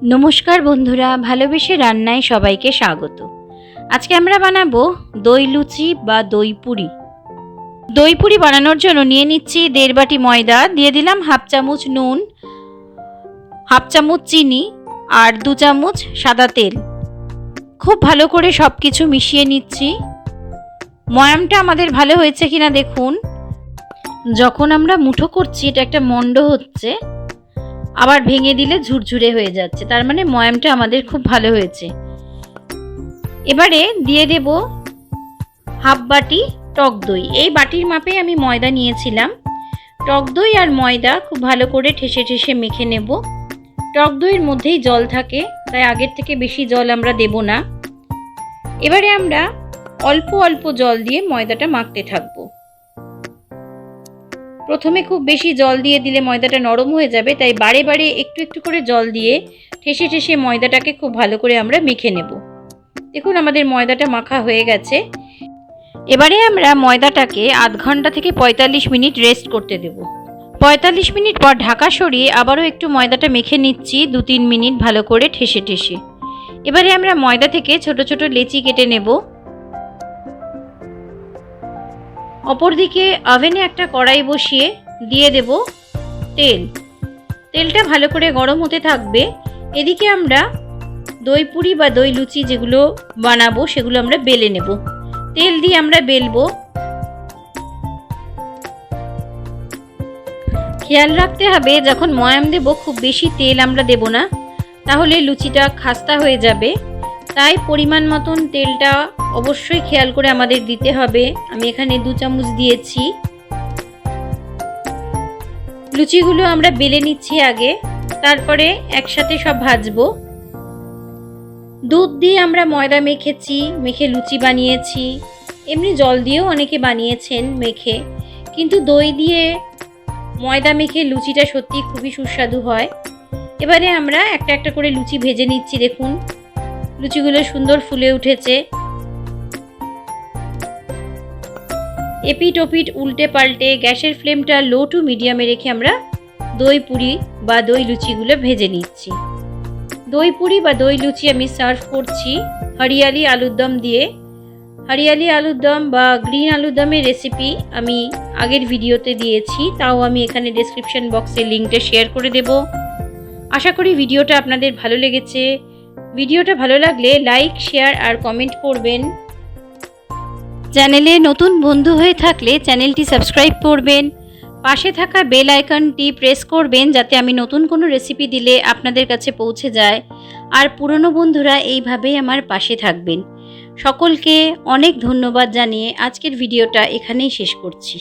নমস্কার বন্ধুরা, ভালোবেসে রান্নায় সবাইকে স্বাগত। আজকে আমরা বানাবো দই লুচি বা দই পুরি। দই পুরি বানানোর জন্য নিয়ে নিচ্ছি 1.5 বাটি ময়দা, দিয়ে দিলাম 1/2 চামচ নুন, 1/2 চামচ চিনি আর 2 চামচ সাদা তেল। খুব ভালো করে সব কিছু মিশিয়ে নিচ্ছি। ময়ামটা আমাদের ভালো হয়েছে কিনা দেখুন। যখন আমরা মুঠো করছি এটা একটা মন্ড হচ্ছে, আবার ভেঙে দিলে ঝুরঝুরে হয়ে যাচ্ছে, তার মানে ময়ামটা আমাদের খুব ভালো হয়েছে। এবারে দিয়ে দেব 1/2 বাটি টক দই। এই বাটির মাপে আমি ময়দা নিয়েছিলাম। টক দই আর ময়দা খুব ভালো করে ঠেসে ঠেসে মেখে নেব। টক দইয়ের মধ্যেই জল থাকে, তাই আগের থেকে বেশি জল আমরা দেব না। এবারে আমরা অল্প অল্প জল দিয়ে ময়দাটা মাখতে থাকবো। প্রথমে খুব বেশি জল দিয়ে দিলে ময়দাটা নরম হয়ে যাবে, তাই বারে বারে একটু একটু করে জল দিয়ে ঠেসে ঠেসে ময়দাটাকে খুব ভালো করে আমরা মেখে নেব। দেখুন আমাদের ময়দাটা মাখা হয়ে গেছে। এবারে আমরা ময়দাটাকে আধ ঘন্টা থেকে 45 মিনিট রেস্ট করতে দেব। 45 মিনিট পর ঢাকা সরিয়ে আবারও একটু ময়দাটা মেখে নিচ্ছি 2-3 মিনিট ভালো করে ঠেসে ঠেসে। এবারে আমরা ময়দা থেকে ছোট ছোট লেচি কেটে নেব। অপরদিকে ওভেনে একটা কড়াই বসিয়ে দিয়ে দেব তেল। তেলটা ভালো করে গরম হতে থাকবে। এদিকে আমরা দই পুরি বা দই লুচি যেগুলো বানাবো সেগুলো আমরা বেলে নেব। তেল দিয়ে আমরা বেলবো। খেয়াল রাখতে হবে যখন ময়াম দেব খুব বেশি তেল আমরা দেব না, তাহলে লুচিটা খাস্তা হয়ে যাবে। তাই পরিমাণ মতন তেলটা অবশ্যই খেয়াল করে আমাদের দিতে হবে। আমি এখানে 2 চামচ দিয়েছি। লুচিগুলো আমরা বেলে নিচ্ছি আগে, তারপরে একসাথে সব ভাজবো। দুধ দিয়ে আমরা ময়দা মেখেছি, মেখে লুচি বানিয়েছি। এমনি জল দিয়েও অনেকে বানিয়েছেন মেখে, কিন্তু দই দিয়ে ময়দা মেখে লুচিটা সত্যি খুবই সুস্বাদু হয়। এবারে আমরা একটা একটা করে লুচি ভেজে নিচ্ছি। দেখুন লুচিগুলো সুন্দর ফুলে উঠেছে। এপিট ওপিট উল্টে পাল্টে গ্যাসের ফ্লেমটা লো টু মিডিয়ামে রেখে আমরা দই পুরি বা দই লুচিগুলো ভেজে নিচ্ছি। দই পুরি বা দই লুচি আমি সার্ভ করছি হরিয়ালি আলুর দম দিয়ে। হরিয়ালি আলুর দম বা গ্রিন আলুর দমের রেসিপি আমি আগের ভিডিওতে দিয়েছি, তাও আমি এখানে ডেসক্রিপশন বক্সে লিঙ্কটা শেয়ার করে দেব। আশা করি ভিডিওটা আপনাদের ভালো লেগেছে। ভিডিওটা ভালো লাগলে লাইক, শেয়ার আর কমেন্ট করবেন। চ্যানেলে নতুন বন্ধু হয়ে থাকলে চ্যানেলটি সাবস্ক্রাইব করবেন। পাশে থাকা বেল আইকনটি প্রেস করবেন যাতে আমি নতুন কোনো রেসিপি দিলে আপনাদের কাছে পৌঁছে যায়। আর পুরনো বন্ধুরা এইভাবেই আমার পাশে থাকবেন। সকলকে অনেক ধন্যবাদ জানিয়ে আজকের ভিডিওটা এখানেই শেষ করছি।